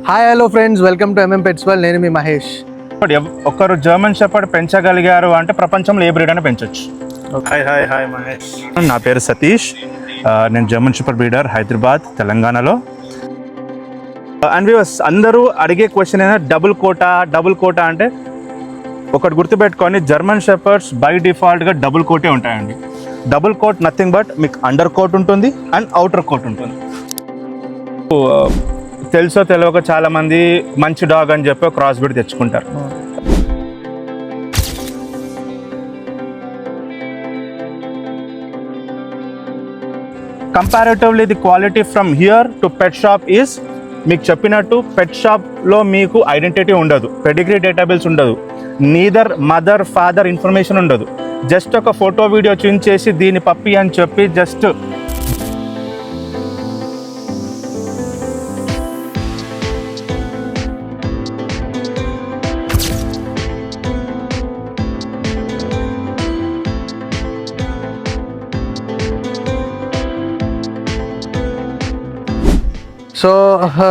Hi hello friends, welcome to MM pets world. నేను మీ మహేష్. ఒకరు German shepherd పెంచగలిగారు అంటే ప్రపంచంలో ఏ బ్రీడ్ అయినా పెంచవచ్చు. హాయ్ మహేష్. నా పేరు సతీష్. నేను జర్మన్ షెపర్డ్ బ్రీడర్, హైదరాబాద్, తెలంగాణలో. అండ్ అందరూ అడిగే క్వశ్చన్ అయినా డబుల్ కోటా అంటే ఒకటి గుర్తుపెట్టుకొని, జర్మన్ షెపర్డ్స్ బై డిఫాల్ట్గా డబుల్ కోటే ఉంటాయండి. డబుల్ కోట్ నథింగ్ బట్ మీకు అండర్ కోట్ ఉంటుంది అండ్ అవుటర్ కోట్ ఉంటుంది. తెలుసో తెలియక చాలామంది మంచి డాగ్ అని చెప్పి క్రాస్ బ్రీడ్ తెచ్చుకుంటారు. Comparatively the quality from here to pet shop is, మీకు చెప్పినట్టు పెట్ షాప్లో మీకు ఐడెంటిటీ ఉండదు, పెడిగ్రీ డేటాబేస్ ఉండదు, నీదర్ మదర్ ఫాదర్ ఇన్ఫర్మేషన్ ఉండదు. జస్ట్ ఒక ఫోటో వీడియో చూపించేసి దీని పప్పి అని చెప్పి జస్ట్ సో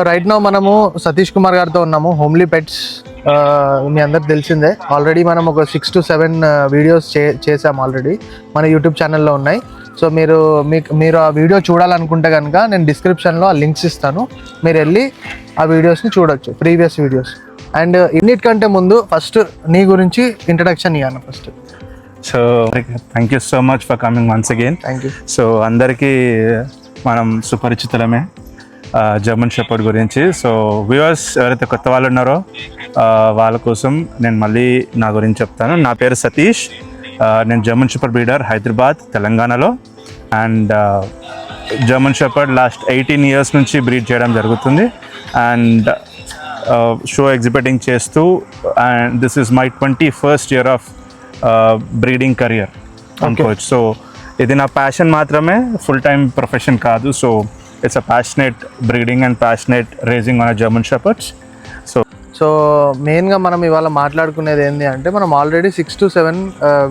రైట్ నౌ మనము సతీష్ కుమార్ గారితో ఉన్నాము. హోమ్లీ పెట్స్ మీ అందరికి తెలిసిందే. ఆల్రెడీ మనం ఒక 6 to 7 వీడియోస్ చేసాము ఆల్రెడీ, మన యూట్యూబ్ ఛానల్లో ఉన్నాయి. సో మీరు ఆ వీడియో చూడాలనుకుంటే కనుక నేను డిస్క్రిప్షన్లో ఆ లింక్స్ ఇస్తాను, మీరు వెళ్ళి ఆ వీడియోస్ని చూడొచ్చు, ప్రీవియస్ వీడియోస్. అండ్ ఇన్నిటికంటే ముందు ఫస్ట్ నీ గురించి ఇంట్రడక్షన్ ఇవ్వను first. So thank you so much for coming once again. Thank you. So అందరికీ మనం సుపరిచితులమే జర్మన్ షెపర్డ్ గురించి. సో వ్యూవర్స్ ఎవరైతే కొత్త వాళ్ళు ఉన్నారో వాళ్ళ కోసం నేను మళ్ళీ నా గురించి చెప్తాను. నా పేరు సతీష్. నేను జర్మన్ షెపర్డ్ బ్రీడర్, హైదరాబాద్, తెలంగాణలో. And German shepherd last 18 years నుంచి బ్రీడ్ చేయడం జరుగుతుంది. అండ్ షో ఎగ్జిబిటింగ్ చేస్తూ, and this is my 21st year of breeding career అనుకోవచ్చు. సో ఇది నా ప్యాషన్ మాత్రమే, ఫుల్ టైం ప్రొఫెషన్ కాదు. So it's a passionate breeding and passionate raising on a German Shepherds. So మెయిన్గా మనం ఇవాళ మాట్లాడుకునేది ఏంటి అంటే, మనం ఆల్రెడీ 6 to 7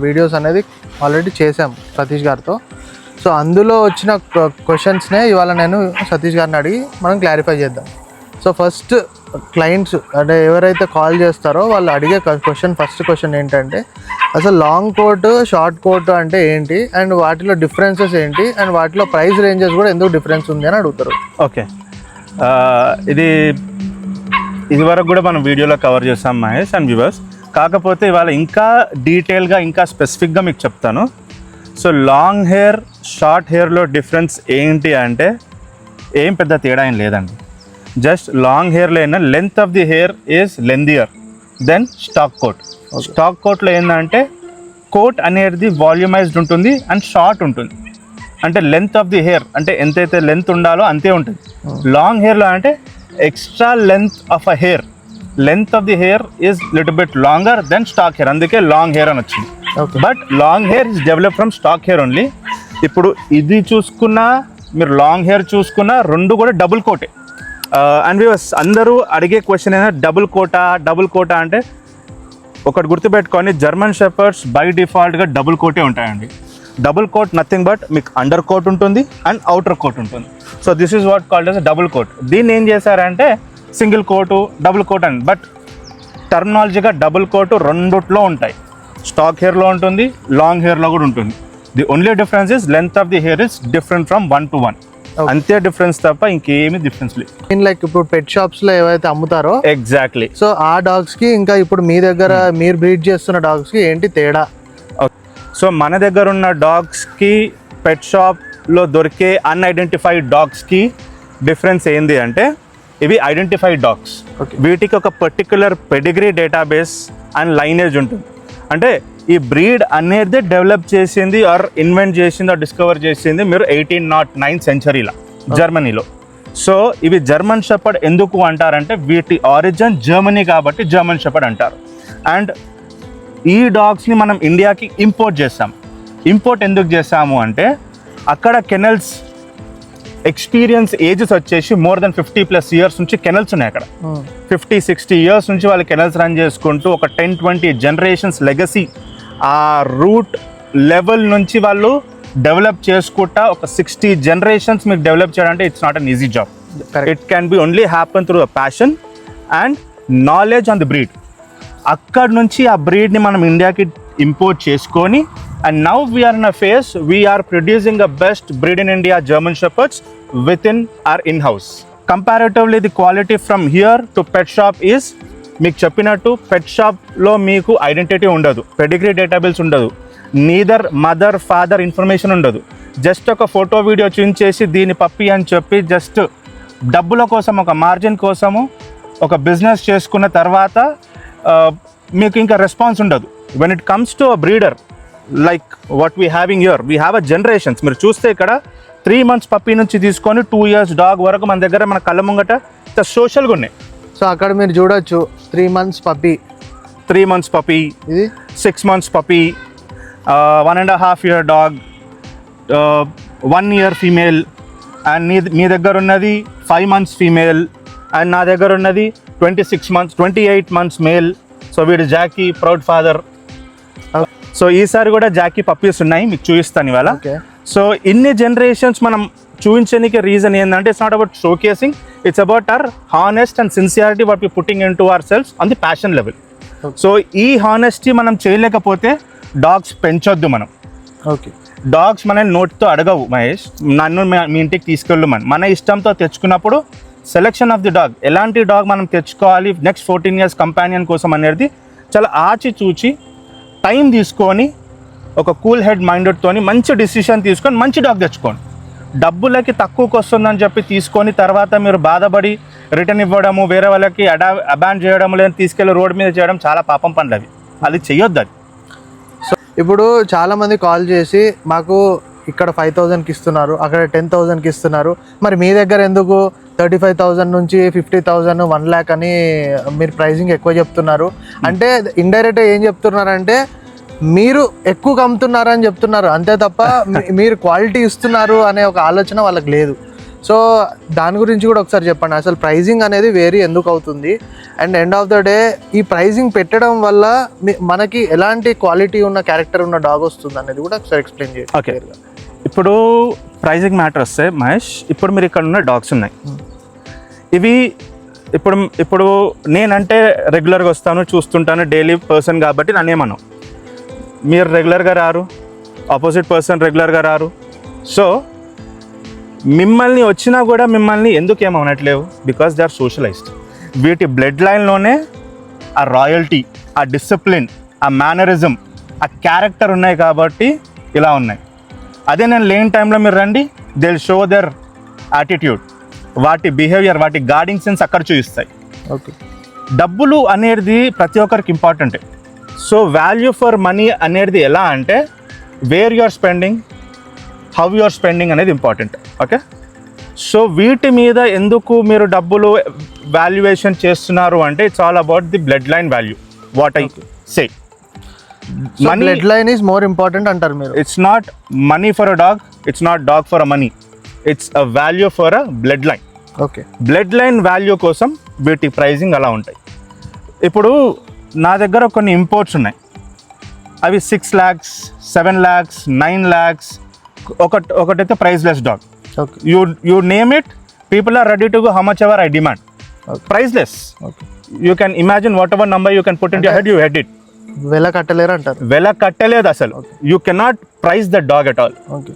వీడియోస్ అనేది ఆల్రెడీ చేసాం సతీష్ గారితో. సో అందులో వచ్చిన క్వశ్చన్స్నే ఇవాళ నేను సతీష్ గారిని అడిగి మనం క్లారిఫై చేద్దాం. సో ఫస్ట్ క్లయింట్స్ అంటే ఎవరైతే కాల్ చేస్తారో వాళ్ళు అడిగే ఫస్ట్ క్వశ్చన్ ఏంటంటే, అసలు లాంగ్ కోట్, షార్ట్ కోట్ అంటే ఏంటి, అండ్ వాటిలో డిఫరెన్సెస్ ఏంటి, అండ్ వాటిలో ప్రైస్ రేంజెస్ కూడా ఎందుకు డిఫరెన్స్ ఉంది అని అడుగుతారు. ఓకే, ఇది వరకు కూడా మనం వీడియోలో కవర్ చేస్తాం మహేష్ అండ్ వ్యూవర్స్. కాకపోతే ఇవాళ ఇంకా డీటెయిల్గా, ఇంకా స్పెసిఫిక్గా మీకు చెప్తాను. సో లాంగ్ హెయిర్, షార్ట్ హెయిర్లో డిఫరెన్స్ ఏంటి అంటే ఏం పెద్ద తేడా ఏం లేదండి. జస్ట్ లాంగ్ హెయిర్లో అయినా length of the hair is lengthier then stock coat. Stock కోట్లో ఏంటంటే కోట్ అనేది వాల్యూమైజ్డ్ ఉంటుంది అండ్ షార్ట్ ఉంటుంది. అంటే లెంత్ ఆఫ్ ది హెయిర్ అంటే ఎంతైతే లెంత్ ఉండాలో అంతే ఉంటుంది. లాంగ్ హెయిర్లో అంటే extra length of a hair, length of the hair is little bit longer than stock hair, అందుకే లాంగ్ హెయిర్ అని వచ్చింది. But long hair is develop from stock hair only. ఇప్పుడు ఇది చూసుకున్నా, మీరు లాంగ్ హెయిర్ చూసుకున్నా, రెండు కూడా డబుల్ కోటే. అండ్ అందరూ అడిగే క్వశ్చన్ అయినా డబుల్ కోటా అంటే ఒకటి గుర్తుపెట్టుకొని, జర్మన్ షెపర్డ్స్ బై డిఫాల్ట్గా డబుల్ కోటే ఉంటాయండి. డబుల్ కోట్ నథింగ్ బట్ మీకు అండర్ కోట్ ఉంటుంది అండ్ అవుటర్ కోట్ ఉంటుంది. So this is what called as double coat. దీన్ని ఏం చేశారంటే సింగిల్ కోటు, డబుల్ కోట్ అని, బట్ టర్మినాలజీగా డబుల్ కోటు రెండుట్లో ఉంటాయి. స్టాక్ హెయిర్లో ఉంటుంది, లాంగ్ హెయిర్లో కూడా ఉంటుంది. The only difference is length of the hair is different from 1 to 1. అంతే డిఫరెన్స్ తప్ప ఇంకేమీ డిఫరెన్స్ లేదు. లైక్ ఇప్పుడు పెట్ షాప్స్ లో ఏవైతే అమ్ముతారో ఎగ్జాక్ట్లీ, సో ఆ డాగ్స్ కి ఇంకా ఇప్పుడు మీ దగ్గర మీరు బ్రీడ్ చేస్తున్న డాగ్స్ కి ఏంటి తేడా? సో మన దగ్గర ఉన్న డాగ్స్కి పెట్ షాప్లో దొరికే అన్ఐడెంటిఫైడ్ డాగ్స్కి డిఫరెన్స్ ఏంది అంటే, ఇవి ఐడెంటిఫైడ్ డాగ్స్. వీటికి ఒక particular pedigree database and lineage ఉంటుంది. అంటే ఈ బ్రీడ్ అనేది డెవలప్ చేసింది ఆర్ ఇన్వెంట్ చేసింది ఆర్ డిస్కవర్ చేసింది మీరు 1809 సెంచరీలో జర్మనీలో. సో ఇవి జర్మన్ షెపర్డ్ ఎందుకు అంటారంటే, వీటి ఆరిజిన్ జర్మనీ కాబట్టి జర్మన్ షెపర్డ్ అంటారు. అండ్ ఈ డాగ్స్ని మనం ఇండియాకి ఇంపోర్ట్ చేస్తాం. ఇంపోర్ట్ ఎందుకు చేస్తాము అంటే, అక్కడ కెనల్స్ ఎక్స్పీరియన్స్ ఏజెస్ వచ్చేసి మోర్ దెన్ 50+ years నుంచి కెనల్స్ ఉన్నాయి అక్కడ. 50-60 years నుంచి వాళ్ళు కెనల్స్ రన్ చేసుకుంటూ ఒక 10-20 generations లెగసీ ఆ రూట్ లెవెల్ నుంచి వాళ్ళు డెవలప్ చేసుకుంటా ఒక 60 generations మీకు డెవలప్ చేయాలంటే it's not an easy job. It can be only happen through a passion and knowledge on the breed. అక్కడ నుంచి ఆ బ్రీడ్ని మనం ఇండియాకి ఇంపోర్ట్ చేసుకొని and now we are in a phase we are producing a best breed in India German shepherds with in our in house. Comparatively the quality from here to pet shop is, మీకు చెప్పినట్టు pet షాప్లో మీకు identity ఉండదు, pedigree database ఉండదు, neither mother father information ఉండదు. Just ఒక photo video చూపించేసి దీని పప్పి అని చెప్పి జస్ట్ డబ్బుల కోసం ఒక మార్జిన్ కోసము ఒక బిజినెస్ చేసుకున్న తర్వాత మీకు ఇంకా రెస్పాన్స్ ఉండదు. When it comes to a breeder like what we having here, we have a generations. మీరు చూస్తే ఇక్కడ 3 months పప్పీ నుంచి తీసుకొని 2 years డాగ్ వరకు మన దగ్గర మన కళ్ళ ముంగట సోషల్గా ఉన్నాయి. సో అక్కడ మీరు చూడొచ్చు 3 months పప్పీ, 3 months పప్పీ, ఇది 6 months puppy, 1.5 year dog, 1 year female, and మీ దగ్గర ఉన్నది 5 months ఫీమేల్, అండ్ నా దగ్గర ఉన్నది 26 months 28 months మేల్. సో వీడు జాకీ ప్రౌడ్ ఫాదర్. సో ఈసారి కూడా జాకీ పప్పీస్ ఉన్నాయి, మీకు చూపిస్తాను ఇవాళ. ఓకే. సో ఇన్ని జనరేషన్స్ మనం చూపించడానికి రీజన్ ఏంటంటే it's not about showcasing, it's about our honest and sincerity what we putting in to our selfs on the passion level. So ఈ హానెస్టీ మనం చేయలేకపోతే డాగ్స్ పెంచొద్దు మనం. ఓకే. డాగ్స్ మనల్ని నోటితో అడగవు మహేష్, నన్ను మీ ఇంటికి తీసుకెళ్ళు మన ఇష్టంతో తెచ్చుకున్నప్పుడు సెలెక్షన్ ఆఫ్ ది డాగ్, ఎలాంటి డాగ్ మనం తెచ్చుకోవాలి నెక్స్ట్ 14 years కంపానియన్ కోసం అనేది చాలా ఆచి చూచి టైం తీసుకొని ఒక కూల్ హెడ్ మైండెడ్తోని మంచి డిసిషన్ తీసుకొని మంచి డాగ్ తెచ్చుకోండి. డబ్బులకి తక్కువకి వస్తుందని చెప్పి తీసుకొని తర్వాత మీరు బాధపడి రిటర్న్ ఇవ్వడము, వేరే వాళ్ళకి అబాండ్ చేయడము, లేదా తీసుకెళ్ళి రోడ్ మీద చేయడం చాలా పాపం పనులు అవి, అది చెయ్యొద్దు అది. సో ఇప్పుడు చాలామంది కాల్ చేసి మాకు ఇక్కడ 5,000కి ఇస్తున్నారు, అక్కడ 10,000కి ఇస్తున్నారు, మరి మీ దగ్గర ఎందుకు 35,000 నుంచి 50,000 1 lakh అని మీరు ప్రైజింగ్ ఎక్కువ చెప్తున్నారు అంటే ఇండైరెక్ట్గా ఏం చెప్తున్నారంటే మీరు ఎక్కువ అమ్ముతున్నారని చెప్తున్నారు, అంతే తప్ప మీరు క్వాలిటీ ఇస్తున్నారు అనే ఒక ఆలోచన వాళ్ళకి లేదు. సో దాని గురించి కూడా ఒకసారి చెప్పండి, అసలు ప్రైజింగ్ అనేది వేరీ ఎందుకు అవుతుంది, and end of the day ఈ ప్రైజింగ్ పెట్టడం వల్ల మనకి ఎలాంటి క్వాలిటీ ఉన్న క్యారెక్టర్ ఉన్న డాగ్ వస్తుంది అనేది కూడా ఒకసారి ఎక్స్ప్లెయిన్ చేయండి. ఓకే, ఇప్పుడు ప్రైజింగ్ మ్యాటర్ వస్తే మహేష్, ఇప్పుడు మీరు ఇక్కడ ఉన్న డాగ్స్ ఉన్నాయి, ఇవి ఇప్పుడు నేనంటే రెగ్యులర్గా వస్తాను చూస్తుంటాను డైలీ పర్సన్ కాబట్టి నన్నేమను, మీరు రెగ్యులర్గా రారు, ఆపోజిట్ పర్సన్ రెగ్యులర్గా రారు. సో మిమ్మల్ని వచ్చినా కూడా మిమ్మల్ని ఎందుకు ఏమనట్లేవు, బికాస్ దే ఆర్ సోషలైజ్డ్. వీటి బ్లడ్ లైన్లోనే ఆ రాయల్టీ, ఆ డిసిప్లిన్, ఆ మేనరిజం, ఆ క్యారెక్టర్ ఉన్నాయి కాబట్టి ఇలా ఉన్నాయి. అదే నేను లేని టైంలో మీరు రండి, they will show there attitude, వాటి బిహేవియర్, వాటి గార్డింగ్ సెన్స్ అక్కడ చూపిస్తాయి. ఓకే. డబ్బులు అనేది ప్రతి ఒక్కరికి ఇంపార్టెంటే. సో వాల్యూ ఫర్ మనీ అనేది ఎలా అంటే where you are spending, how you are spending అనేది ఇంపార్టెంట్. ఓకే. సో వీటి మీద ఎందుకు మీరు డబ్బులు వాల్యుయేషన్ చేస్తున్నారు అంటే it's all about the blood line value, what I say. Money blood line is more important అంటారు మీరు. It's not money for a dog, it's not dog for a money, it's a value for a blood line. Okay. Blood line value కోసం వీటి pricing అలా ఉంటాయి. ఇప్పుడు నా దగ్గర కొన్ని ఇంపోర్ట్స్ ఉన్నాయి, అవి 6 lakhs, 7 lakhs, 9 lakhs, ఒకటైతే priceless dog. Okay. You name it, people are ready to go how much ever I demand. Priceless. Okay. You can imagine whatever number you can put in your head, you head it. వెల కట్టలేరు అంటారు. వెల కట్టలేదు అసలు, you cannot price the dog at all. Okay.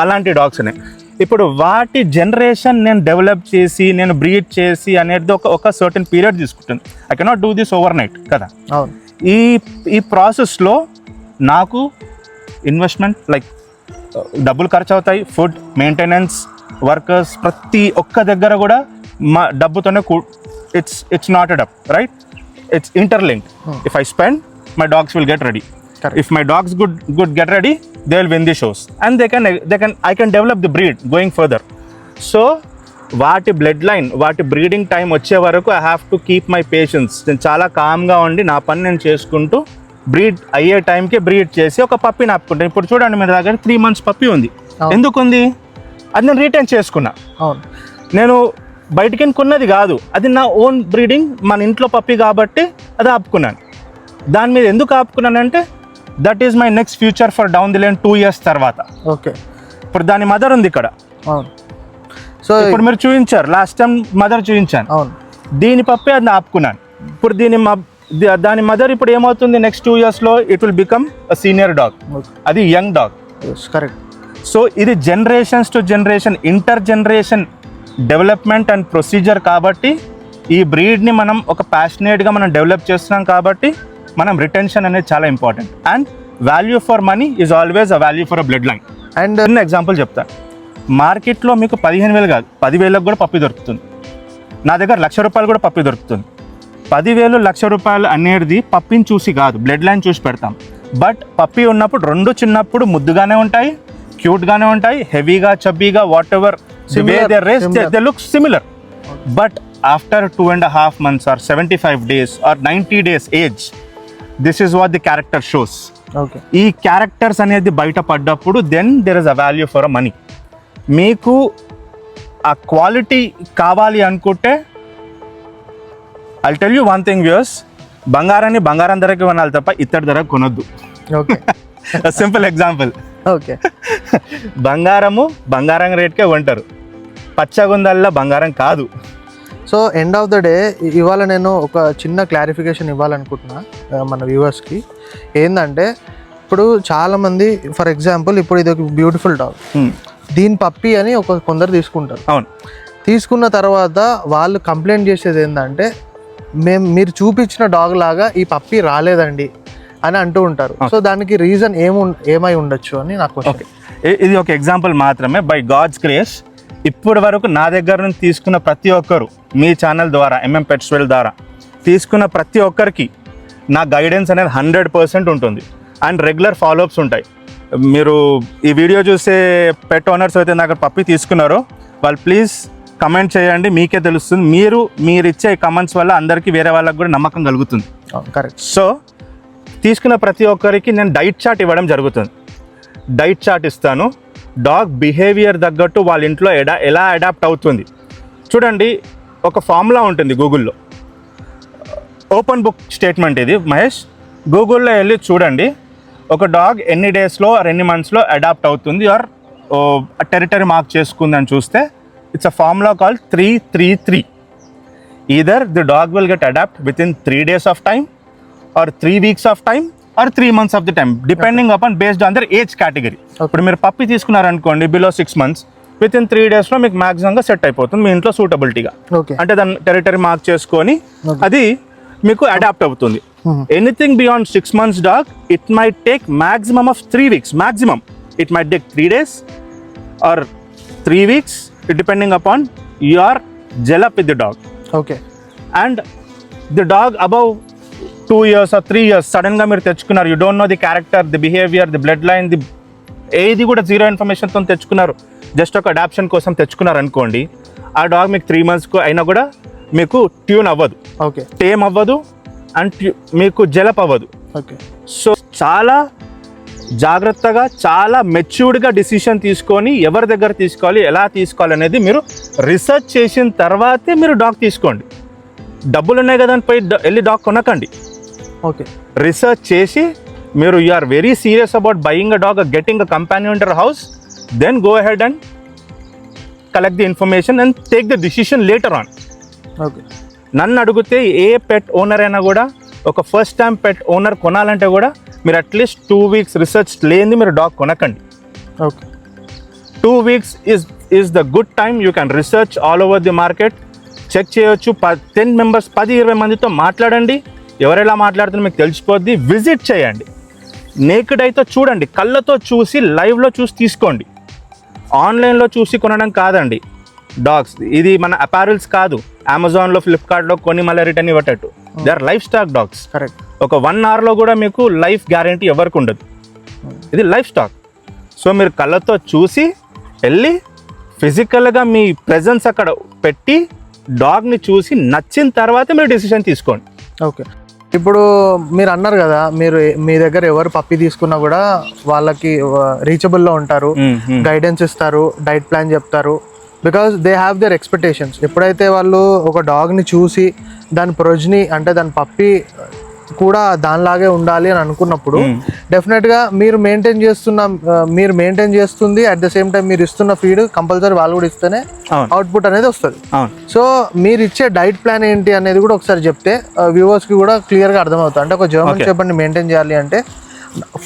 అలాంటి dogs ఉన్నాయి. ఇప్పుడు వాటి జనరేషన్ నేను డెవలప్ చేసి నేను బ్రీడ్ చేసి అనేది ఒక సర్టన్ పీరియడ్ తీసుకుంటుంది. I cannot do this over night కదా. అవును. ఈ ప్రాసెస్లో నాకు ఇన్వెస్ట్మెంట్ లైక్ డబ్బులు ఖర్చు అవుతాయి, ఫుడ్, మెయింటెనెన్స్, వర్కర్స్, ప్రతి ఒక్క దగ్గర కూడా మా డబ్బుతోనే it's not a dub, right? It's interlinked. If I spend, my dogs will get ready. Correct. If my dogs good get ready, they will win the shows and I can develop the breed going further. So వాటి blood line, వాటి breeding time వచ్చే వరకు I have to keep my patience. నేను చాలా కామ్గా ఉండి నా పని నేను చేసుకుంటూ బ్రీడ్ అయ్యే టైంకి బ్రీడ్ చేసి ఒక పప్పిని ఆపుకుంటాను. ఇప్పుడు చూడండి మీ దగ్గర 3 months పప్పి ఉంది. ఎందుకు ఉంది? అది నేను రీటైన్ చేసుకున్నా. అవును. నేను బయటికి కొన్నది కాదు, అది నా ఓన్ బ్రీడింగ్, మన ఇంట్లో పప్పి కాబట్టి అది ఆపుకున్నాను. దాని మీద ఎందుకు ఆపుకున్నానంటే that is my next future for down the line 2 years తర్వాత. ఓకే. ఇప్పుడు దాని మదర్ ఉంది ఇక్కడ. అవును. సో ఇప్పుడు మీరు చూపించారు, లాస్ట్ టైం మదర్ చూపించాను. అవును. దీని పప్పే అది ఆపుకున్నాను. ఇప్పుడు దాని మదర్ ఇప్పుడు ఏమవుతుంది, నెక్స్ట్ 2 yearsలో it will become a senior dog, అది యంగ్ డాగ్. కరెక్ట్. సో ఇది generations to generation, inter generation development and procedure కాబట్టి ఈ బ్రీడ్ని మనం ఒక ప్యాషనేట్గా మనం డెవలప్ చేస్తున్నాం కాబట్టి మనం రిటెన్షన్ అనేది చాలా important. And value for money is always a value for a blood line. And చిన్న ఎగ్జాంపుల్ చెప్తాను, మార్కెట్లో మీకు 15,000 కాదు 10,000లకు కూడా పప్పి దొరుకుతుంది. నా దగ్గర ₹1,00,000 కూడా పప్పి దొరుకుతుంది. 10,000 ₹1,00,000 అనేది పప్పిని చూసి కాదు, బ్లడ్ లైన్ చూసి పెడతాం. బట్ పప్పి ఉన్నప్పుడు రెండు చిన్నప్పుడు ముద్దుగానే ఉంటాయి, క్యూట్గానే ఉంటాయి, హెవీగా చబ్బీగా whatever they look similar. But after 2.5 months or 75 days or 90 days ఏజ్, this is what the character shows. ఈ క్యారెక్టర్స్ అనేది బయట పడ్డప్పుడు then there is a value for a money. మీకు ఆ క్వాలిటీ కావాలి అనుకుంటే I'll tell you one thing viewers, బంగారాన్ని బంగారం ధరకి కొనాలి తప్ప ఇత్తడి ధరకు కొనొద్దు. Simple example. ఓకే, బంగారం రేట్కే కొంటారు, పచ్చగుందల్లా బంగారం కాదు. So end of the day ఇవాళ నేను ఒక చిన్న క్లారిఫికేషన్ ఇవ్వాలనుకుంటున్నా మన వ్యూవర్స్కి. ఏంటంటే ఇప్పుడు చాలామంది ఫర్ ఎగ్జాంపుల్ ఇప్పుడు ఇది ఒక బ్యూటిఫుల్ డాగ్, దీని పప్పి అని కొందరు తీసుకుంటారు. అవును, తీసుకున్న తర్వాత వాళ్ళు కంప్లైంట్ చేసేది ఏంటంటే మీరు చూపించిన డాగ్ లాగా ఈ పప్పి రాలేదండి అని అంటూ ఉంటారు. సో దానికి రీజన్ ఏమై ఉండొచ్చు అని నాకు. ఓకే, ఇది ఒక ఎగ్జాంపుల్ మాత్రమే. బై గాడ్స్ గ్రేస్ ఇప్పటి వరకు నా దగ్గర నుంచి తీసుకున్న ప్రతి ఒక్కరు, మీ ఛానల్ ద్వారా MM Pets World ద్వారా తీసుకున్న ప్రతి ఒక్కరికి నా గైడెన్స్ అనేది 100% ఉంటుంది. అండ్ రెగ్యులర్ ఫాలోఅప్స్ ఉంటాయి. మీరు ఈ వీడియో చూసే పెట్ ఓనర్స్ అయితే నాకు పప్పి తీసుకున్నారో వాళ్ళు ప్లీజ్ కమెంట్ చేయండి, మీకే తెలుస్తుంది. మీరు ఇచ్చే కమెంట్స్ వల్ల అందరికీ వేరే వాళ్ళకి కూడా నమ్మకం కలుగుతుంది. కరెక్ట్. సో తీసుకున్న ప్రతి ఒక్కరికి నేను డైట్ చార్ట్ ఇవ్వడం జరుగుతుంది. డైట్ చార్ట్ ఇస్తాను, డాగ్ బిహేవియర్ తగ్గట్టు వాళ్ళ ఇంట్లో ఎలా అడాప్ట్ అవుతుంది. చూడండి, ఒక ఫార్ములా ఉంటుంది గూగుల్లో, ఓపెన్ బుక్ స్టేట్మెంట్ ఇది మహేష్. గూగుల్లో వెళ్ళి చూడండి, ఒక డాగ్ ఎన్ని డేస్లో ఆర్ ఎన్ని మంత్స్లో అడాప్ట్ అవుతుంది ఆర్ టెరిటరీ మార్క్ చేసుకుందని చూస్తే it's a formula call 3-3-3. Either the dog will get adapt with in 3 days of time or 3 weeks of time or 3 months of the time, depending upon based on their age category. ఇప్పుడు మీరు పప్పి తీసుకున్నారనుకోండి below 6 months, with in 3 daysలో మీకు మ్యాక్సిమంగా set అయిపోతుంది మీ ఇంట్లో సూటబిలిటీగా. అంటే దాన్ని territory mark చేసుకొని అది మీకు అడాప్ట్ అవుతుంది. Anything beyond 6 months dog, it might take maximum of 3 weeks. Maximum it might take 3 days or 3 weeks, depending upon your gel up with the dog. Okay. And the dog above 2 years or 3 years సడన్గా మీరు తెచ్చుకున్నారు, you don't know the character, the behaviour, the blood line, ఏది కూడా zero ఇన్ఫర్మేషన్తో తెచ్చుకున్నారు, just ఒక adoption కోసం తెచ్చుకున్నారు అనుకోండి, ఆ డాగ్ మీకు 3 months అయినా కూడా మీకు ట్యూన్ అవ్వదు, ఓకే, టేమ్ అవ్వదు అండ్ మీకు జలప్ అవ్వదు. ఓకే. సో చాలా జాగ్రత్తగా చాలా మెచ్యూర్డ్గా డిసిషన్ తీసుకొని ఎవరి దగ్గర తీసుకోవాలి, ఎలా తీసుకోవాలి అనేది మీరు రీసెర్చ్ చేసిన తర్వాతే మీరు డాగ్ తీసుకోండి. డబ్బులు ఉన్నాయి కదా అని పోయి వెళ్ళి డాగ్ కొనకండి. ఓకే. రీసెర్చ్ చేసి మీరు you are very serious about buying a dog, getting a companion in your house, then go ahead and collect the information and take the decision later on. Okay. నన్ను అడిగితే ఏ పెట్ owner అయినా కూడా ఒక first time పెట్ owner కొనాలంటే కూడా మీరు at least 2 weeks research లేనిది మీరు డాగ్ కొనకండి. Okay. 2 weeks is the good time. You can research all over the market, check చేయొచ్చు. 10 members 10-20 మందితో మాట్లాడండి, ఎవరెలా మాట్లాడుతున్నా మీకు తెలిసిపోద్ది. విజిట్ చేయండి, నేకెడ్ అయితే చూడండి, కళ్ళతో చూసి లైవ్లో చూసి తీసుకోండి. ఆన్లైన్లో చూసి కొనడం కాదండి డాగ్స్. ఇది మన అపారల్స్ కాదు, అమెజాన్లో ఫ్లిప్కార్ట్లో కొని మళ్ళీ రిటర్న్ ఇవ్వటట్టు. They are life stock dogs. Correct. ఒక 1 hourలో కూడా మీకు లైఫ్ గ్యారంటీ ఎవరికి ఉండదు. ఇది లైఫ్ స్టాక్. సో మీరు కళ్ళతో చూసి వెళ్ళి ఫిజికల్గా మీ ప్రెజెన్స్ అక్కడ పెట్టి డాగ్ని చూసి నచ్చిన తర్వాత మీరు డెసిషన్ తీసుకోండి. ఓకే. ఇప్పుడు మీరు అన్నారు కదా, మీరు మీ దగ్గర ఎవరు పప్పి తీసుకున్నా కూడా వాళ్ళకి రీచబుల్లో ఉంటారు, గైడెన్స్ ఇస్తారు, డైట్ ప్లాన్ చెప్తారు, because they have their expectations. ఎప్పుడైతే వాళ్ళు ఒక డాగ్ని చూసి దాని ప్రొజ్ని అంటే దాని పప్పి కూడా దానిలాగే ఉండాలి అని అనుకున్నప్పుడు డెఫినెట్గా మీరు మెయింటైన్ చేస్తుంది అట్ ద సేమ్ టైం మీరు ఇస్తున్న ఫీడ్ కంపల్సరీ వాళ్ళు కూడా ఇస్తేనే అవుట్పుట్ అనేది వస్తుంది. సో మీరు ఇచ్చే డైట్ ప్లాన్ ఏంటి అనేది కూడా ఒకసారి చెప్తే వ్యూవర్స్కి కూడా క్లియర్గా అర్థమవుతుంది. అంటే ఒక జర్మన్ షెపర్డ్ని మెయింటైన్ చేయాలి అంటే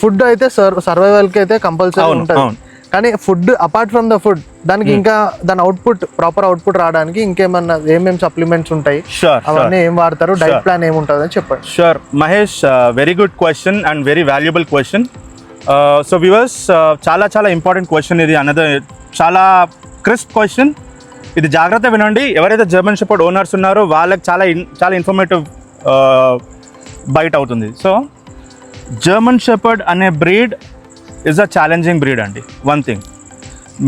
ఫుడ్ అయితే సర్వైవల్కి అయితే కంపల్సరీ ఉంటుంది, కానీ food apart from the food దానికి ఇంకా దాని ప్రాపర్ అవుట్పుట్ రావడానికి ఇంకేమన్నా ఏమేమి సప్లిమెంట్స్ ఉంటాయి, అవన్నీ ఏం వాడతారు, డైట్ ప్లాన్ ఏముంటుంది అని చెప్పండి. Sure Mahesh, very good question and very valuable question. So viewers, చాలా ఇంపార్టెంట్ క్వశ్చన్ ఇది, అన్నది చాలా క్రిస్ప్ క్వశ్చన్. ఇది జాగ్రత్త వినండి. ఎవరైతే జర్మన్ షెపర్డ్ ఓనర్స్ ఉన్నారో వాళ్ళకి చాలా ఇన్ఫర్మేటివ్ బైట్ అవుతుంది. సో జర్మన్ షెపర్డ్ అనే breed is a challenging breed అండి. వన్ థింగ్,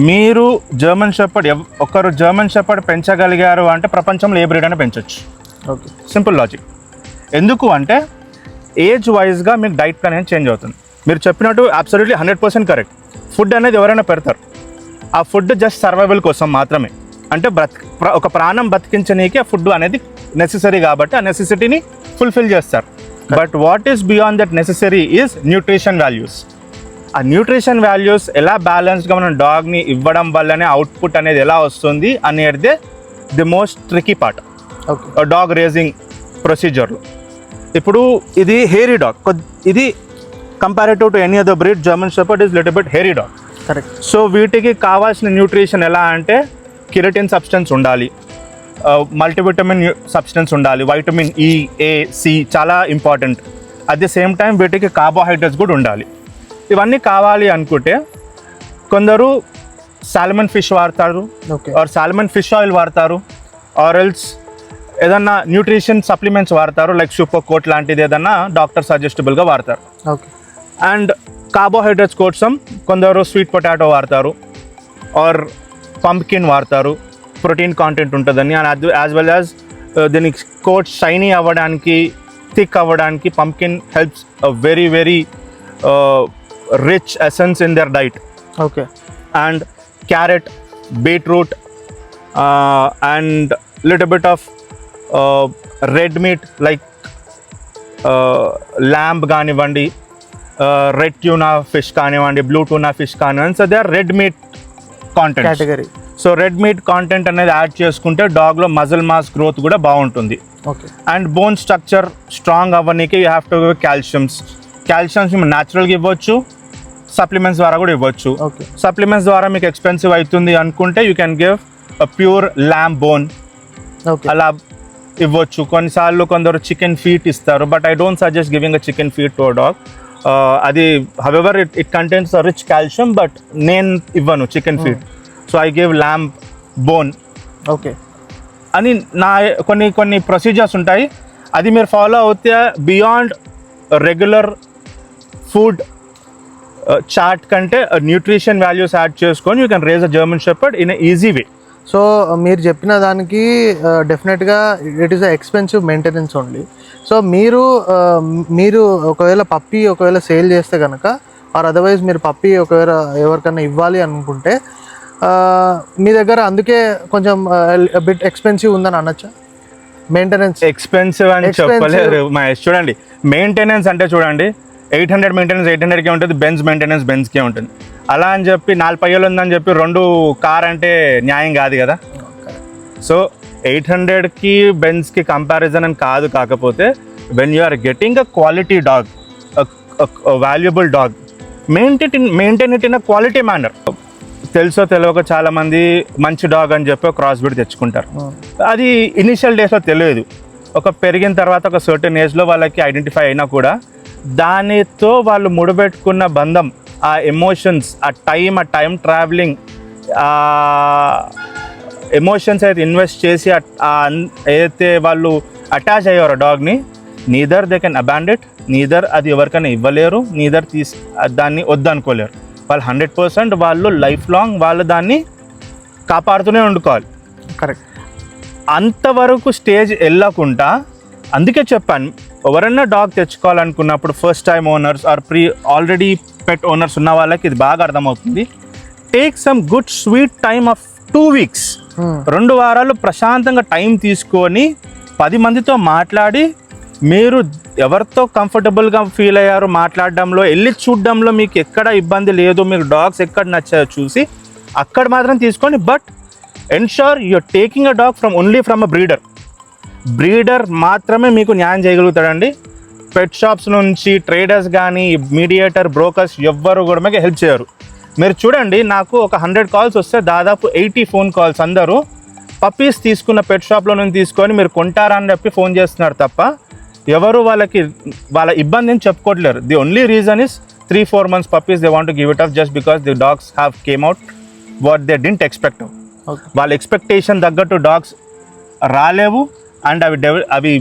మీరు జర్మన్ షెపర్డ్ పెంచగలిగారు అంటే ప్రపంచంలో ఏ బ్రీడ్ అయినా పెంచవచ్చు. Okay, simple logic. ఎందుకు అంటే ఏజ్ వైజ్గా మీకు డైట్ ప్లాన్ అనేది చేంజ్ అవుతుంది. మీరు చెప్పినట్టు అబ్సల్యూట్లీ 100% కరెక్ట్. ఫుడ్ అనేది ఎవరైనా పెడతారు, ఆ ఫుడ్ జస్ట్ సర్వైవల్ కోసం మాత్రమే. అంటే ఒక ప్రాణం బతికించనీకి ఆ ఫుడ్ అనేది నెసెసరీ కాబట్టి ఆ నెసెసిటీని ఫుల్ఫిల్ చేస్తారు. But what is beyond that necessary is nutrition values. ఆ న్యూట్రిషన్ వాల్యూస్ ఎలా బ్యాలెన్స్డ్గా మనం డాగ్ని ఇవ్వడం వల్లనే అవుట్పుట్ అనేది ఎలా వస్తుంది అనేది the most tricky part dog raising ప్రొసీజర్లో. ఇప్పుడు ఇది హెయిరీ డాగ్, ఇది comparative to any other breed German shepherd is little bit hairy dog. Correct. So వీటికి కావాల్సిన న్యూట్రిషన్ ఎలా అంటే కెరటిన్ సబ్స్టెన్స్ ఉండాలి, మల్టీవిటమిన్ సబ్స్టెన్స్ ఉండాలి, వైటమిన్ ఈ, ఏ, సి చాలా important. At the same time వీటికి కార్బోహైడ్రేట్స్ కూడా ఉండాలి. ఇవన్నీ కావాలి అనుకుంటే కొందరు సాల్మన్ ఫిష్ వాడతారు, ఆర్ సాల్మన్ ఫిష్ ఆయిల్ వాడతారు, ఆర్ ఎల్స్ ఏదన్నా న్యూట్రిషన్ సప్లిమెంట్స్ వాడతారు, లైక్ సూపర్ కోట్ లాంటిది ఏదన్నా డాక్టర్ సజెస్టబుల్గా వాడతారు. ఓకే. అండ్ కార్బోహైడ్రేట్స్ కోసం కొందరు స్వీట్ పొటాటో వాడతారు, ఆర్ పంప్కిన్ వాడతారు, ప్రోటీన్ కాంటెంట్ ఉంటుందని. అండ్ యాజ్ వెల్ యాజ్ దీనికి కోట్ షైనీ అవ్వడానికి, థిక్ అవ్వడానికి pumpkin helps very very rich essence in their diet. Okay. And carrot, beetroot, and little bit of red meat like lamb ganivandi, red tuna fish ganivandi, blue tuna fish ganivandi. So they are red meat content category. So red meat content అనేది add చేసుకుంటే డాగ్లో muscle mass growth కూడా బాగుంటుంది. Okay. And bone structure strong అవ్వడానికి you have to give calciums న్యాచురల్గా ఇవ్వచ్చు, supplements ద్వారా కూడా ఇవ్వచ్చు. సప్లిమెంట్స్ ద్వారా మీకు ఎక్స్పెన్సివ్ అవుతుంది అనుకుంటే you can give pure lamb bone, అలా ఇవ్వచ్చు. కొన్నిసార్లు కొందరు చికెన్ ఫీట్ ఇస్తారు, but I don't suggest giving a chicken feet to a dog. అది however it contains rich calcium, but నేను ఇవ్వను chicken feet. So I give lamb bone. Okay. అని నా కొన్ని ప్రొసీజర్స్ ఉంటాయి, అది మీరు ఫాలో అవుతే బియాండ్ రెగ్యులర్ ఫుడ్ చార్ట్ కంటే న్యూట్రిషన్ వాల్యూస్ యాడ్ చేసుకొని you can raise a German shepherd in easy way. So మీరు చెప్పిన దానికి డెఫినెట్గా it is a expensive maintenance only. So మీరు ఒకవేళ సేల్ చేస్తే కనుక, ఆర్ అదర్వైజ్ మీరు పప్పీ ఒకవేళ ఎవరికైనా ఇవ్వాలి అనుకుంటే మీ దగ్గర అందుకే కొంచెం బిట్ ఎక్స్పెన్సివ్ ఉందని అనొచ్చా? మెయింటెనెన్స్ ఎక్స్పెన్సివ్ అని చెప్పలేరు మహేష్. చూడండి, మెయింటెనెన్స్ అంటే చూడండి 800 మెయింటెనెన్స్ 800కే ఉంటుంది, బెంజ్ మెయింటెనెన్స్ బెంజ్కే ఉంటుంది. అలా అని చెప్పి 4 పయ్యలు ఉందని చెప్పి 2 కార్ అంటే న్యాయం కాదు కదా. సో 800కి బెంజ్కి కంపారిజన్ అని కాదు. కాకపోతే when you are getting a quality dog, valuable dog, maintain it in a quality manner. తెలుసో తెలియక చాలా మంది మంచి డాగ్ అని చెప్పి క్రాస్ బ్రీడ్ తెచ్చుకుంటారు. అది ఇనిషియల్ డేస్లో తెలియదు. ఒక పెరిగిన తర్వాత ఒక సర్టెన్ ఏజ్లో వాళ్ళకి ఐడెంటిఫై అయినా కూడా దానితో వాళ్ళు ముడిపెట్టుకున్న బంధం, ఆ ఎమోషన్స్, ఆ టైం ట్రావెలింగ్, ఎమోషన్స్ అయితే ఇన్వెస్ట్ చేసి ఏదైతే వాళ్ళు అటాచ్ అయ్యారో డాగ్ని, neither they can abandon it, neither అది ఎవరికైనా ఇవ్వలేరు, నీదర్ దాన్ని వద్దనుకోలేరు. వాళ్ళు 100% వాళ్ళు లైఫ్ లాంగ్ వాళ్ళు దాన్ని కాపాడుతూనే ఉండుకోవాలి. కరెక్ట్. అంతవరకు స్టేజ్ వెళ్ళకుండా, అందుకే చెప్పాను, ఎవరైనా డాగ్ తెచ్చుకోవాలనుకున్నప్పుడు first time owners or already pet owners ఉన్న వాళ్ళకి ఇది బాగా అర్థమవుతుంది. Take some good sweet time of 2 weeks, 2 వారాలు ప్రశాంతంగా టైం తీసుకొని 10 మందితో మాట్లాడి మీరు ఎవరితో కంఫర్టబుల్గా ఫీల్ అయ్యారో మాట్లాడడంలో, వెళ్ళి చూడడంలో మీకు ఎక్కడ ఇబ్బంది లేదు, మీకు డాగ్స్ ఎక్కడ నచ్చాయో చూసి అక్కడ మాత్రం తీసుకోండి. But ensure you're taking a dog only from a breeder మాత్రమే మీకు న్యాయం చేయగలుగుతాడండి. పెట్ షాప్స్ నుంచి ట్రేడర్స్ కానీ మీడియేటర్ బ్రోకర్స్ ఎవ్వరు కూడా మీకు హెల్ప్ చేయరు. మీరు చూడండి, నాకు ఒక 100 కాల్స్ వస్తే దాదాపు 80 ఫోన్ కాల్స్ అందరూ పప్పీస్ తీసుకున్న పెట్ షాప్లో నుంచి తీసుకొని మీరు కొంటారా అని చెప్పి ఫోన్ చేస్తున్నారు తప్ప ఎవరు వాళ్ళ ఇబ్బందిని చెప్పుకోవట్లేరు. The only reason is 3-4 months puppies they want to give it up just because the dogs have came out what they didn't expect. వాళ్ళ ఎక్స్పెక్టేషన్ తగ్గట్టు డాగ్స్ రాలేవు అండ్ అవి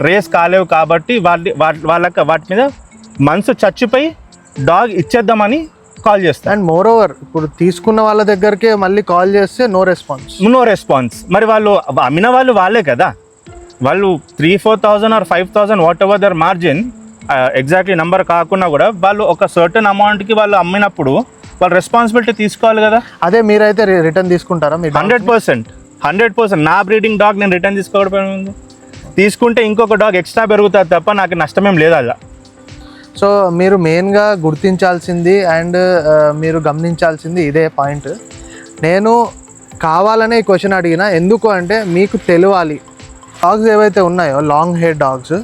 రేస్ కాలేవు కాబట్టి వాళ్ళకి వాటి మీద మనసు చచ్చిపోయి డాగ్ ఇచ్చేద్దామని కాల్ చేస్తారు. అండ్ మోర్ ఓవర్ ఇప్పుడు తీసుకున్న వాళ్ళ దగ్గరికి మళ్ళీ కాల్ చేస్తే నో రెస్పాన్స్. మరి వాళ్ళు అమ్మిన వాళ్ళే కదా, వాళ్ళు 3,000-4,000 or 5,000 whatever their margin, exactly number కాకుండా కూడా వాళ్ళు ఒక సర్టన్ అమౌంట్కి వాళ్ళు అమ్మినప్పుడు వాళ్ళు రెస్పాన్సిబిలిటీ తీసుకోవాలి కదా. అదే మీరైతే రిటర్న్ తీసుకుంటారా? 100% నా బ్రీడింగ్ డాగ్ నేను రిటర్న్ తీసుకోవడం, తీసుకుంటే ఇంకొక డాగ్ ఎక్స్ట్రా పెరుగుతుంది తప్ప నాకు నష్టమేం లేదు అలా. సో మీరు మెయిన్గా గుర్తించాల్సింది అండ్ మీరు గమనించాల్సింది ఇదే పాయింట్. నేను కావాలనే ఈ క్వశ్చన్ అడిగిన, ఎందుకు అంటే మీకు తెలియాలి డాగ్స్ ఏవైతే ఉన్నాయో long hair dogs,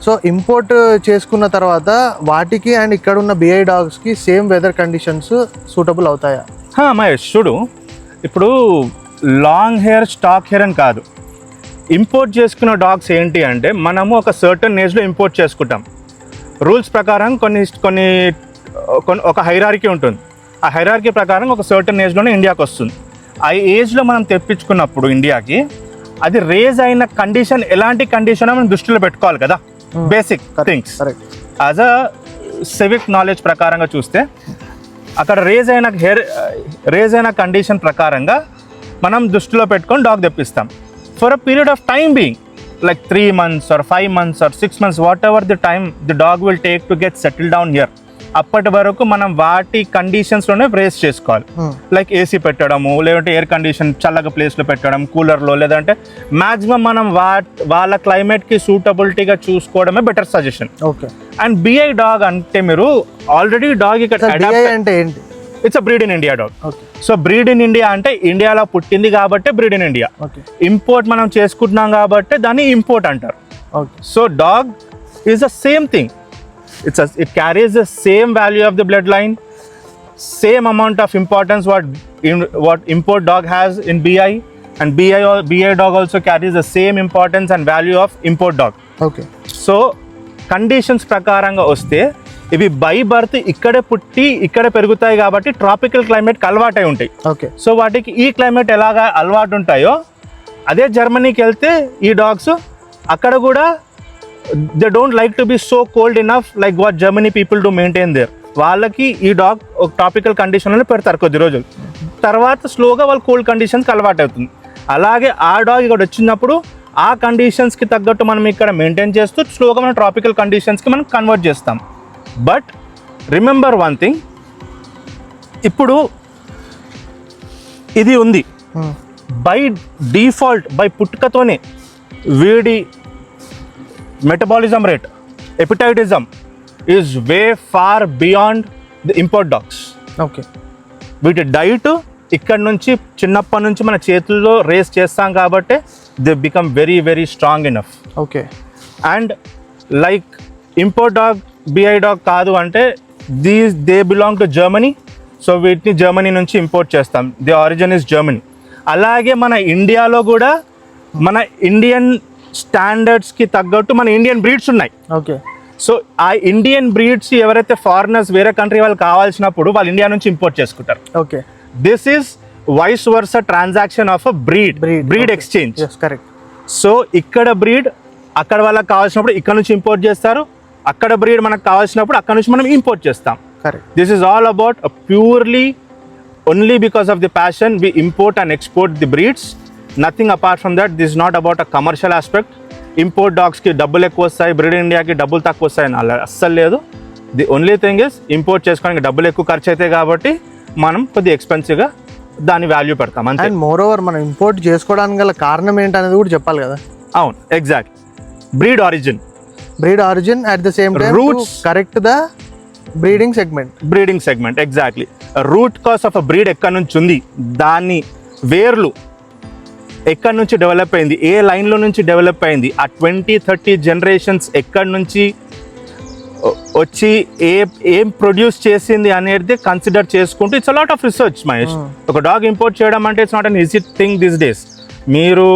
so import చేసుకున్న తర్వాత వాటికి అండ్ ఇక్కడ ఉన్న బిఐ డాగ్స్కి సేమ్ వెదర్ కండిషన్స్ సూటబుల్ అవుతాయా? మహేష్ చూడు, ఇప్పుడు లాంగ్ హెయిర్ స్టాక్ హెయిర్ అని కాదు, ఇంపోర్ట్ చేసుకున్న డాగ్స్ ఏంటి అంటే మనము ఒక సర్టన్ ఏజ్లో ఇంపోర్ట్ చేసుకుంటాం. రూల్స్ ప్రకారం కొన్ని ఒక హైరార్కీ ఉంటుంది. ఆ హైరార్కీ ప్రకారం ఒక సర్టన్ ఏజ్లోనే ఇండియాకి వస్తుంది. ఆ ఏజ్లో మనం తెప్పించుకున్నప్పుడు ఇండియాకి అది రేజ్ అయిన కండిషన్ ఎలాంటి కండిషన్ మనం దృష్టిలో పెట్టుకోవాలి కదా. Basic things as a civic knowledge ప్రకారంగా చూస్తే అక్కడ రేజ్ అయిన కండిషన్ ప్రకారంగా మనం దృష్టిలో పెట్టుకొని డాగ్ తెప్పిస్తాం. For a period of time being like 3 months or 5 months or 6 months, whatever the time the dog will take to get settled down here, అప్పటి వరకు మనం వాటి కండిషన్స్లోనే రేస్ చేసుకోవాలి. లైక్ ఏసీ పెట్టడము, లేదంటే ఎయిర్ కండిషన్ చల్లగా ప్లేస్లో పెట్టడం, కూలర్లో, లేదంటే మ్యాక్సిమం మనం వాళ్ళ క్లైమేట్కి సూటబిలిటీగా చూసుకోవడమే better suggestion. Okay. And BI dog అంటే మీరు ఆల్రెడీ డాగ్ ఇక్కడ అంటే ఏంటి? It's a breed in India dog. So breed in India అంటే ఇండియాలో పుట్టింది కాబట్టి బ్రీడ్ ఇన్ ఇండియా. ఇంపోర్ట్ మనం చేసుకుంటున్నాం కాబట్టి దాన్ని ఇంపోర్ట్ అంటారు. So dog is the same thing. It carries the same value of the bloodline, same amount of importance what import dog has in BI, and BI dog also carries the same importance and value of import dog. Okay. So conditions ప్రకారంగా వస్తే ఇవి by birth ఇక్కడే పుట్టి ఇక్కడే పెరుగుతాయి కాబట్టి tropical క్లైమేట్కి అలవాటై ఉంటాయి. ఓకే. సో వాటికి ఈ క్లైమేట్ ఎలాగా అలవాటు ఉంటాయో అదే జర్మనీకి వెళ్తే ఈ డాగ్స్ అక్కడ కూడా they don't like to be so cold enough like what Germany people do maintain there. వాళ్ళకి ఈ డాగ్ ఒక ట్రాపికల్ కండిషన్లోనే పెడతారు కొద్ది రోజులు, తర్వాత స్లోగా వాళ్ళు కోల్డ్ కండిషన్స్కి అలవాటు అవుతుంది. అలాగే ఆ డాగ్ ఇక్కడ వచ్చినప్పుడు ఆ కండిషన్స్కి తగ్గట్టు మనం ఇక్కడ మెయింటైన్ చేస్తూ స్లోగా మనం ట్రాపికల్ కండిషన్స్కి మనం కన్వర్ట్ చేస్తాం. బట్ రిమెంబర్ వన్ థింగ్, ఇప్పుడు ఇది ఉంది బై డిఫాల్ట్, బై పుట్టుకతోనే వీడి metabolism rate, appetitism is way far beyond the import dogs. Okay. వీటి డైట్ ఇక్కడ నుంచి చిన్నప్పటి నుంచి మన చేతుల్లో రేస్ చేస్తాం కాబట్టి they become very very strong enough. Okay. And like import dog BI dog కాదు అంటే they belong to Germany. So వీటిని జర్మనీ నుంచి ఇంపోర్ట్ చేస్తాం, ది ఆరిజిన్ ఇస్ జర్మనీ. అలాగే మన ఇండియాలో కూడా మన ఇండియన్ స్టాండర్డ్స్కి తగ్గట్టు మన ఇండియన్ బ్రీడ్స్ ఉన్నాయి. ఓకే. సో ఆ ఇండియన్ బ్రీడ్స్ ఎవరైతే ఫారినర్స్ వేరే కంట్రీ వాళ్ళు కావాల్సినప్పుడు వాళ్ళు ఇండియా నుంచి ఇంపోర్ట్ చేసుకుంటారు. Okay. This is vice versa transaction of a breed exchange. Correct. So ఇక్కడ బ్రీడ్ అక్కడ వాళ్ళకి కావాల్సినప్పుడు ఇక్కడ నుంచి ఇంపోర్ట్ చేస్తారు, అక్కడ బ్రీడ్ మనకు కావాల్సినప్పుడు అక్కడ నుంచి మనం ఇంపోర్ట్ చేస్తాం. Correct. This is all about purely only because of the passion we import and export the breeds. Nothing apart from that. This not about a commercial aspect. Import డాగ్స్కి డబ్బులు ఎక్కువ వస్తాయి, బ్రీడ్ ఇండియాకి డబ్బులు తక్కువ వస్తాయి అని అలా అస్సలు లేదు. The only thing is import చేసుకోవడానికి డబ్బులు ఎక్కువ ఖర్చు అవుతాయి కాబట్టి మనం కొద్దిగా ఎక్స్పెన్సివ్గా దాని వాల్యూ పెడతాం అంతే. అండ్ మోర్ ఓవర్ మనం ఇంపోర్ట్ చేసుకోవడానికి గల కారణం ఏంటనేది కూడా చెప్పాలి కదా. అవును, exact. Breed origin. Breed origin at the same time Roots. Correct the breeding segment exactly. Root cause of a breed ఎక్కడి నుంచి ఉంది, దాన్ని వేర్లు ఎక్కడి నుంచి డెవలప్ అయింది, ఏ లైన్లో నుంచి డెవలప్ అయింది, ఆ 20-30 జనరేషన్స్ ఎక్కడి నుంచి వచ్చి ఏం ప్రొడ్యూస్ చేసింది అనేది కన్సిడర్ చేసుకుంటూ it's a lot of research Mahesh. ఒక డాగ్ ఇంపోర్ట్ చేయడం అంటే it's not an easy thing this days. మీరు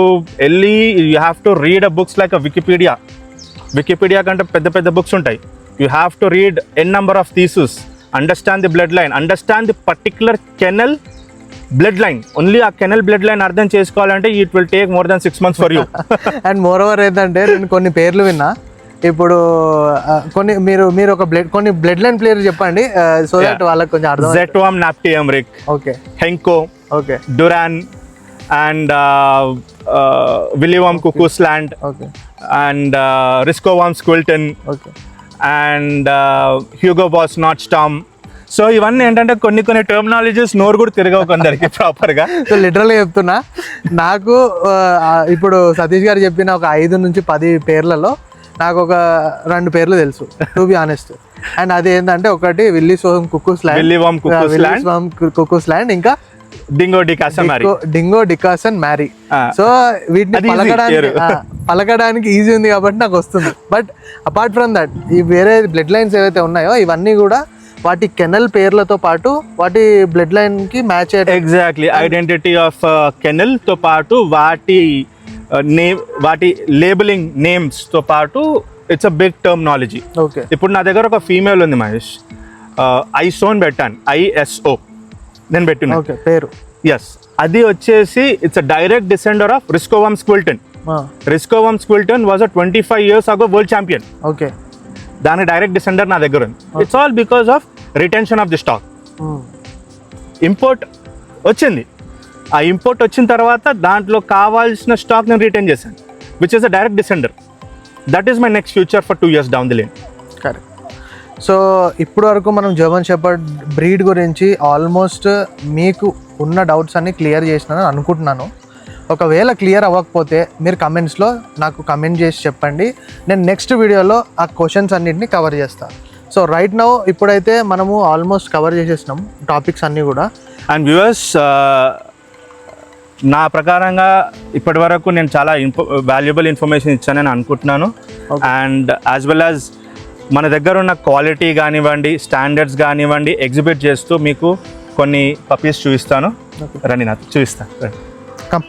వెళ్ళి you have to read a books like a Wikipedia కంటే పెద్ద పెద్ద బుక్స్ ఉంటాయి. You have to read n number of thesis, understand the blood line, understand the particular kennel blood line. Only ఆ kennel blood line అర్థం చేసుకోవాలంటే it will take more than 6 months for you. And more over ఏంటంటే నేను కొన్ని పేర్లు విన్నా. ఇప్పుడు కొన్ని మీరు ఒక కొన్ని బ్లడ్ లైన్ ప్లేయర్ చెప్పండి సో దట్ వాళ్ళకి కొంచెం అర్థం. Zetworm Naptiemric, okay Henko, okay Duran, and Williworm Cuckoo's Land, okay and Riscoworm Squilton, okay and Hugo Boss Nordstorm. So ఇవన్నీ ఏంటంటే కొన్ని టర్మినాలజీస్ నోరు కూడా తిరగవు కొందరికి ప్రాపర్గా. సో లిటరల్గా చెప్తున్నా, నాకు ఇప్పుడు సతీష్ గారు చెప్పిన ఒక 5 నుంచి 10 పేర్లలో నాకు ఒక 2 పేర్లు తెలుసు టు బి ఆనెస్ట్. అండ్ అది ఏంటంటే ఒకటి Williworm Cuckoo's Land, ఇంకా Dingo Dicasan Mary. డింగో decoction marry. So వీటిని అది easy, పలకడానికి ఈజీ ఉంది కాబట్టి నాకు వస్తుంది. బట్ అపార్ట్ ఫ్రమ్ దట్ ఈ వేరే బ్లడ్ లైన్స్ ఏవైతే ఉన్నాయో ఇవన్నీ కూడా వాటి కెనల్ పేర్లతో పాటు వాటి బ్లడ్ లైన్ కి మ్యాచ్ అయ్యే ఎగ్జాక్ట్లీ ఐడెంటిటీ ఆఫ్ కెనల్ తో పాటు వాటి లేబులింగ్ నేమ్స్ తో పాటు it's a big terminology. Okay. ఇప్పుడు నా దగ్గర ఒక ఫీమేల్ ఉంది మహేష్, ఐసోన్ పెట్టాను, ISO నేను పెట్టిన పేరు. ఎస్, అది వచ్చేసి it's a direct descender of Riscoworm Squilton. Riscoworm Squilton was a 25 years ago world champion. Okay. దాని డైరెక్ట్ డిసెండర్ నా దగ్గర ఉంది. It's all because of retention of the stock. Import వచ్చింది, ఆ ఇంపోర్ట్ వచ్చిన తర్వాత దాంట్లో కావాల్సిన స్టాక్ నేను రిటైన్ చేశాను, which is a direct descender. That is my next future for 2 years down the line. Correct. So ఇప్పుడు వరకు మనం జర్మన్ షెపర్డ్ బ్రీడ్ గురించి ఆల్మోస్ట్ మీకు ఉన్న డౌట్స్ అన్ని క్లియర్ చేసినాను అనుకుంటున్నాను. ఒకవేళ క్లియర్ అవ్వకపోతే మీరు కమెంట్స్లో నాకు కమెంట్ చేసి చెప్పండి, నేను నెక్స్ట్ వీడియోలో ఆ క్వశ్చన్స్ అన్నింటినీ కవర్ చేస్తాను. సో రైట్ నౌ ఇప్పుడైతే మనము ఆల్మోస్ట్ కవర్ చేసేసినాం టాపిక్స్ అన్నీ కూడా. అండ్ వ్యూవర్స్, నా ప్రకారంగా ఇప్పటి వరకు నేను చాలా వాల్యుబుల్ ఇన్ఫర్మేషన్ ఇచ్చానని అనుకుంటున్నాను. అండ్ యాజ్ వెల్ యాజ్ మన దగ్గర ఉన్న క్వాలిటీ కానివ్వండి, స్టాండర్డ్స్ కానివ్వండి ఎగ్జిబిట్ చేస్తూ మీకు కొన్ని పప్పీస్ చూపిస్తాను. రండి, నాకు చూపిస్తాను. కమ్.